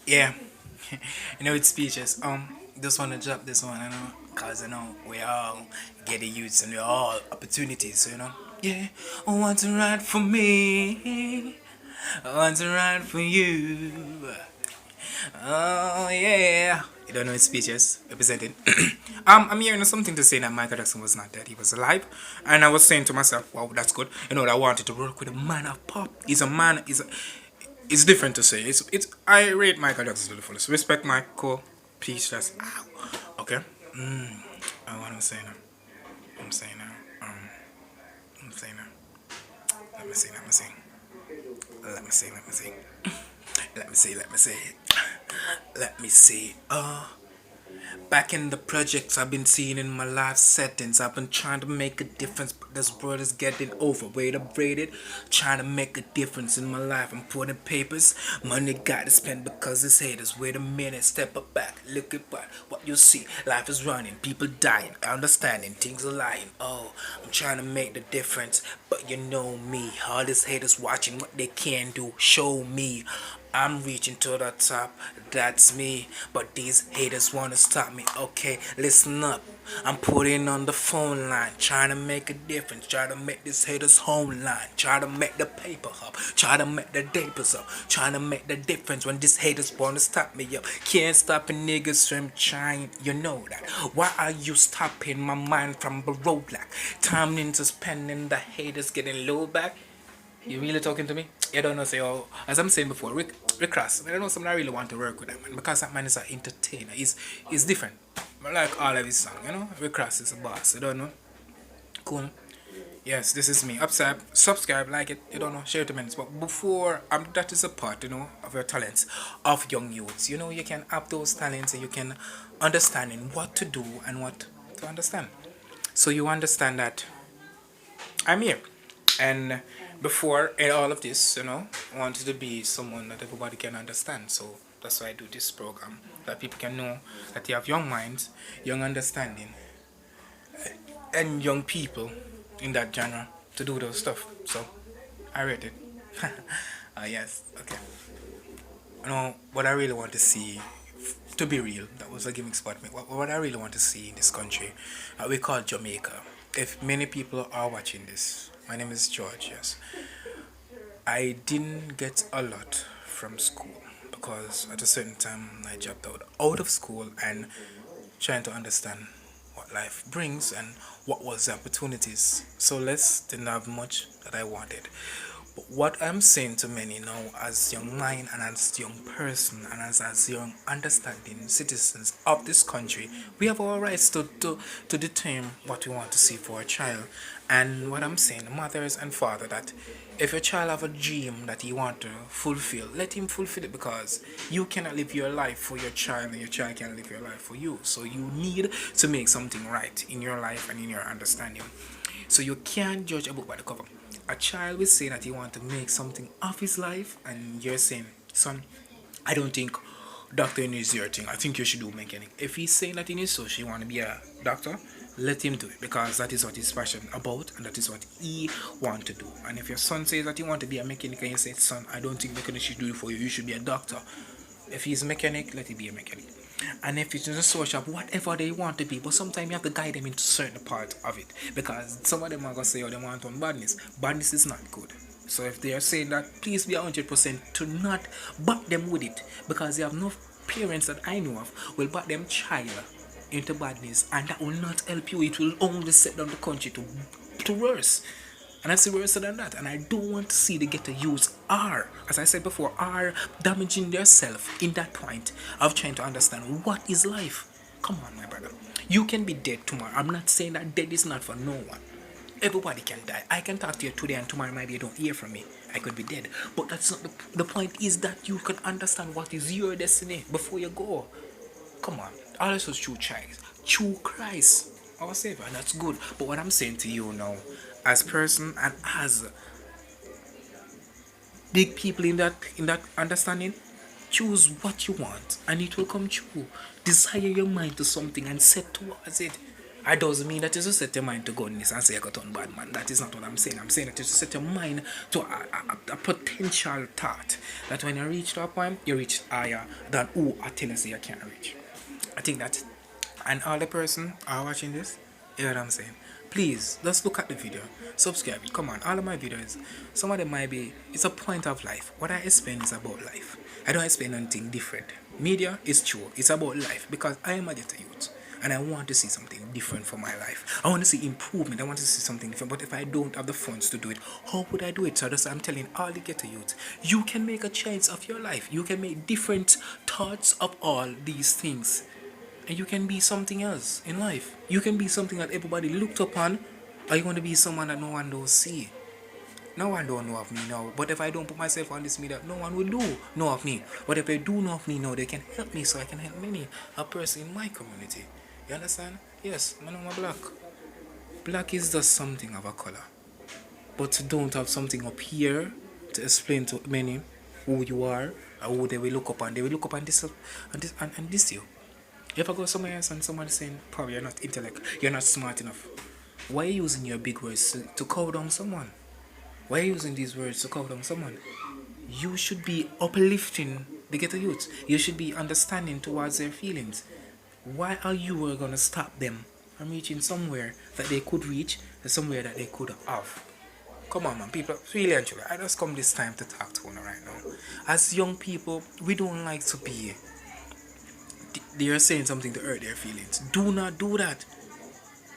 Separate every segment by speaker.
Speaker 1: Yeah, it's speeches. Just want to drop this one, cause we all get the youths and we all opportunities, Yeah, I want to ride for me. I want to ride for you. Oh yeah. You don't know his speeches represented. I'm hearing something to say that Michael Jackson was not dead; he was alive. And I was saying to myself, "Wow, that's good." I wanted to work with a man of pop. He's a man. It's different to say. It's. I rate Michael Jackson to the fullest. Respect Michael. Peace. That's okay. Mm, what I'm saying now. I'm saying now. I'm saying now. Let me see. Let me see. Let me see. Let me see. Let me see. Let me see. Let me see. Back in the projects I've been seeing in my life settings, I've been trying to make a difference, but this world is getting overweight, upgraded. Trying to make a difference in my life. I'm putting papers, money got to spend because it's haters. Wait a minute, step up back, look at what you see. Life is running, people dying, understanding, things are lying. Oh, I'm trying to make the difference, but you know me. All these haters watching what they can do, show me. I'm reaching to the top, that's me. But these haters wanna stop me. Okay, listen up. I'm putting on the phone line, trying to make a difference, trying to make this haters home line, trying to make the paper up, trying to make the papers up, trying to make the difference when these haters wanna stop me up. Can't stop a niggas from trying, you know that. Why are you stopping my mind from the roadblock? Time into spending the haters getting low back. You really talking to me? You don't know, say, oh, as I'm saying before, Rick Ross, I don't know something I really want to work with that man because that man is an entertainer. He's different. I like all of his songs, Rick Ross is a boss, you don't know? Cool. Yes, this is me. Subscribe, like it, you don't know, share it to minutes. But before, that is a part, of your talents, of young youths. You can have those talents and you can understand in what to do and what to understand. So you understand that I'm here. And before in all of this, I wanted to be someone that everybody can understand. So that's why I do this program. That people can know that you have young minds, young understanding, and young people in that genre to do those stuff. So I read it. Yes, okay. What I really want to see, to be real, that was a giving spot. What I really want to see in this country, we call Jamaica. If many people are watching this, my name is George, yes. I didn't get a lot from school because at a certain time I dropped out of school and trying to understand what life brings and what was the opportunities. So less didn't have much that I wanted. But what I'm saying to many now as young mind and as young person and as young understanding citizens of this country, we have our rights to determine what we want to see for a child. And what I'm saying, mothers and father, that if your child have a dream that he want to fulfill, let him fulfill it because you cannot live your life for your child and your child can't live your life for you. So you need to make something right in your life and in your understanding. So you can't judge a book by the cover. A child will say that he want to make something of his life and you're saying, son, I don't think doctor is your thing. I think you should do mechanic. If he's saying that in his soul he want to be a doctor, let him do it because that is what he's passionate about and that is what he want to do. And if your son says that he want to be a mechanic and you say, son, I don't think mechanic should do it for you. You should be a doctor. If he's a mechanic, let him be a mechanic. And if it's in a store shop, whatever they want to be, but sometimes you have to guide them into certain part of it because some of them are gonna say, oh, they want on badness. Badness is not good. So if they are saying that, please be 100% to not back them with it because they have no parents that I know of will back them child into badness and that will not help you. It will only set down the country to worse. And I see worse than that. And I don't want to see the get to use R, as I said before, R damaging themselves in that point of trying to understand what is life. Come on, my brother. You can be dead tomorrow. I'm not saying that dead is not for no one. Everybody can die. I can talk to you today and tomorrow maybe you don't hear from me. I could be dead. But that's not the point is that you can understand what is your destiny before you go. Come on. All this was true Christ. True Christ. Our Savior. And that's good. But what I'm saying to you now, as person and as big people in that understanding, choose what you want and it will come true. Desire your mind to something and set towards it. I doesn't mean that you just set your mind to goodness and say I got on bad man. That is not what I'm saying. I'm saying that you just set your mind to a potential thought. That when you reach to a point, you reach higher than who I tell you say you can't reach. I think that, and all the person are watching this, you know what I'm saying? Please, just look at the video, subscribe. Come on, all of my videos, some of them might be, it's a point of life. What I explain is about life. I don't explain anything different. Media is true, it's about life because I am a ghetto youth. And I want to see something different for my life. I want to see improvement. I want to see something different. But if I don't have the funds to do it, how would I do it? So that's what I'm telling all the ghetto youth. You can make a change of your life. You can make different thoughts of all these things. And you can be something else in life. You can be something that everybody looked upon. Or you want to be someone that no one don't see. No one don't know of me now. But if I don't put myself on this media, no one will do know of me. But if they do know of me now, they can help me so I can help many a person in my community. You understand? Yes, my name is black. Black is just something of a color. But to don't have something up here to explain to many who you are or who they will look upon. They will look upon this and this you. If I go somewhere else and someone saying, probably you're not intellect, you're not smart enough. Why are you using your big words to cow down someone? Why are you using these words to cow down someone? You should be uplifting the ghetto youth. You should be understanding towards their feelings. Why are you going to stop them from reaching somewhere that they could reach and somewhere that they could have? Come on, man, people, really and truly, I just come this time to talk to you right now. As young people, we don't like to be. They are saying something to hurt their feelings. Do not do that.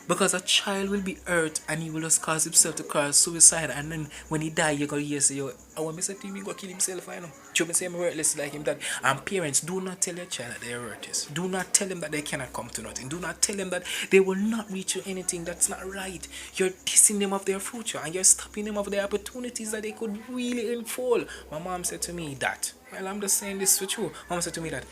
Speaker 1: Because a child will be hurt and he will just cause himself to cause suicide, and then when he die you're gonna hear say, yo, I want me to say to him, he go kill himself, I know. You me say I'm worthless like him that. And parents, do not tell your child that they are worthless. Do not tell them that they cannot come to nothing. Do not tell them that they will not reach to anything. That's not right. You're dissing them of their future and you're stopping them of their opportunities that they could really unfold. My mom said to me that, well, I'm just saying this for you. Mom said to me that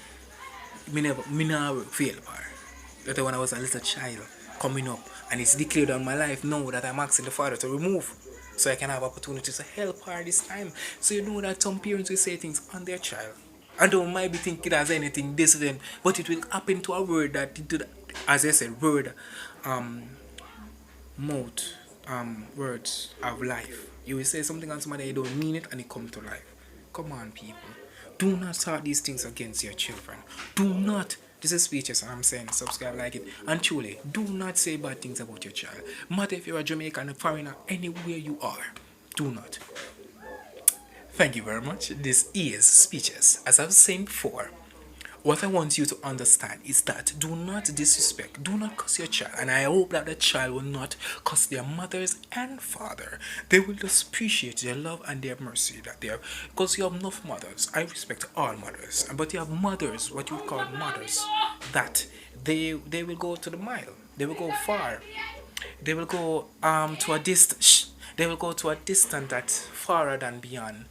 Speaker 1: me never fail her. That when I was a little child coming up, and it's declared on my life now that I'm asking the Father to remove, so I can have opportunities to help her this time. So you know that some parents will say things on their child and don't might be thinking as anything different, but it will happen to a word that, as I said, word, mouth, words of life. You will say something on somebody, you don't mean it, and it come to life. Come on, people. Do not start these things against your children. Do not. This is speeches and I'm saying subscribe, like it. And truly, do not say bad things about your child. Matter if you're a Jamaican, a foreigner, anywhere you are. Do not. Thank you very much. This is speeches. As I've said before, what I want you to understand is that do not disrespect, do not curse your child, and I hope that the child will not curse their mothers and father. They will just appreciate their love and their mercy that they have, because you have enough mothers. I respect all mothers, but you have mothers, what you would call mothers, that they will go to the mile, they will go far, they will go to a distance, they will go to a distance that's farther than beyond.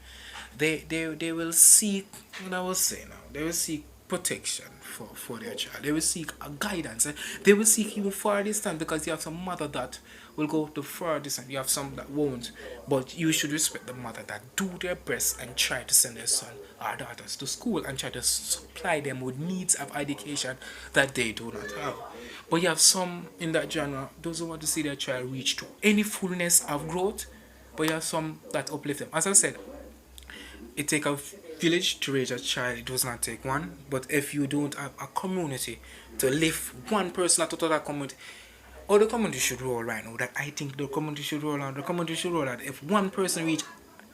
Speaker 1: They will seek, what I was saying now, they will seek protection for their child. They will seek a guidance. They will seek even far distance, because you have some mother that will go to far distance. You have some that won't. But you should respect the mother that do their best and try to send their son or daughters to school and try to supply them with needs of education that they do not have. But you have some in that genre, those who want to see their child reach to any fullness of growth. But you have some that uplift them. As I said, it takes a village to raise a child. It does not take one. But if you don't have a community to lift one person out of that community, or the community should roll right now, that I think the community should roll out. The community should roll out. If one person reach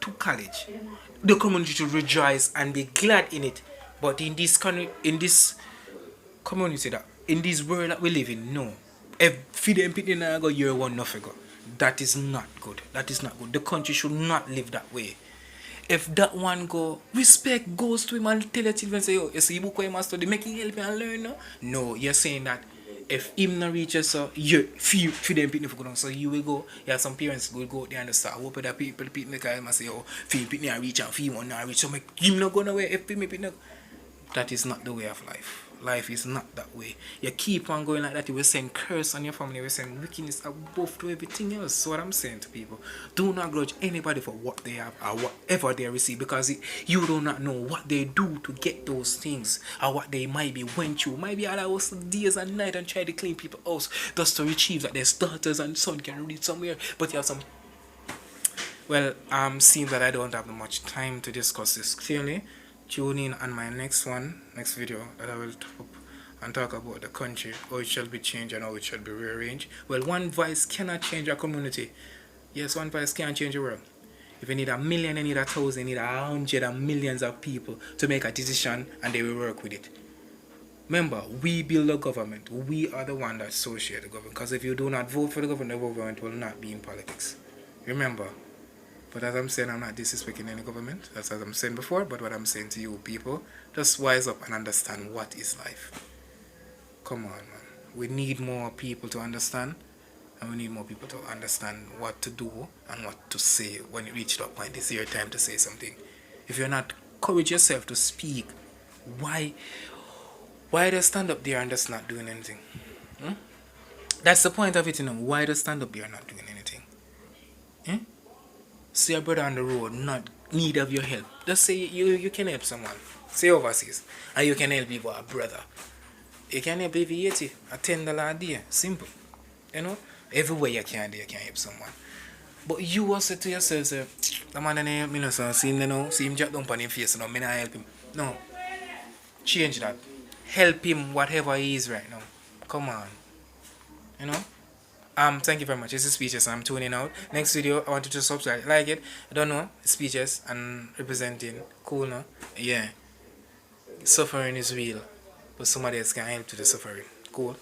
Speaker 1: to college, the community should rejoice and be glad in it. But in this community, that in this world that we live in, no. If feed them people now go year one nothing go. That is not good. That is not good. The country should not live that way. If that one go, respect goes to him and tell your children, say, yo, you see, book where you must study, make him help you and learn, no? No, you're saying that if him not reaches, so you feed them people for go. So you will go, yeah, some parents will go there and start hope that people make him say, oh, feed people and reach and feed one not reach. So make him not go nowhere if people not. That is not the way of life. life is not that way. You keep on going like that, you will send curse on your family, you will send wickedness above to everything else. So what I'm saying to people, do not grudge anybody for what they have or whatever they receive, because you do not know what they do to get those things, or what they might be went through. Might be all hours days and night and try to clean people's house just to achieve that their daughters and son can read somewhere, but you have some. Well, seeing that I don't have much time to discuss this clearly, tune in on my next video that I will top and talk about the country, how it shall be changed and how it shall be rearranged. Well, one voice cannot change a community. Yes, one voice can't change the world. If you need 1,000,000, you need 1,000, you need 100 of millions of people to make a decision, and they will work with it. Remember, we build the government. We are the one that associate the government. Because if you do not vote for the government will not be in politics. Remember. But as I'm saying, I'm not disrespecting any government. That's as I'm saying before. But what I'm saying to you people, just wise up and understand what is life. Come on, man. We need more people to understand. And we need more people to understand what to do and what to say when you reach that point. It's your time to say something. If you're not encourage yourself to speak, why just stand up there and just not doing anything? That's the point of it, you know. Why just stand up there and not doing anything? See a brother on the road, not need of your help. Just say you can help someone. Say overseas. And you can help people, a brother. You can help if you $80, a $10 a day. Simple. You know? Everywhere you can do, you can help someone. But you also say to yourself, say, the man didn't help me, no, so see him, you know, see him jump down on his face, no, me not help him. No. Change that. Help him whatever he is right now. Come on. You know? Thank you very much. This is Speeches. I'm tuning out. Next video, I want you to subscribe. Like it. I don't know. Speeches and representing. Cool, no? Yeah. Suffering is real. But somebody else can help to the suffering. Cool.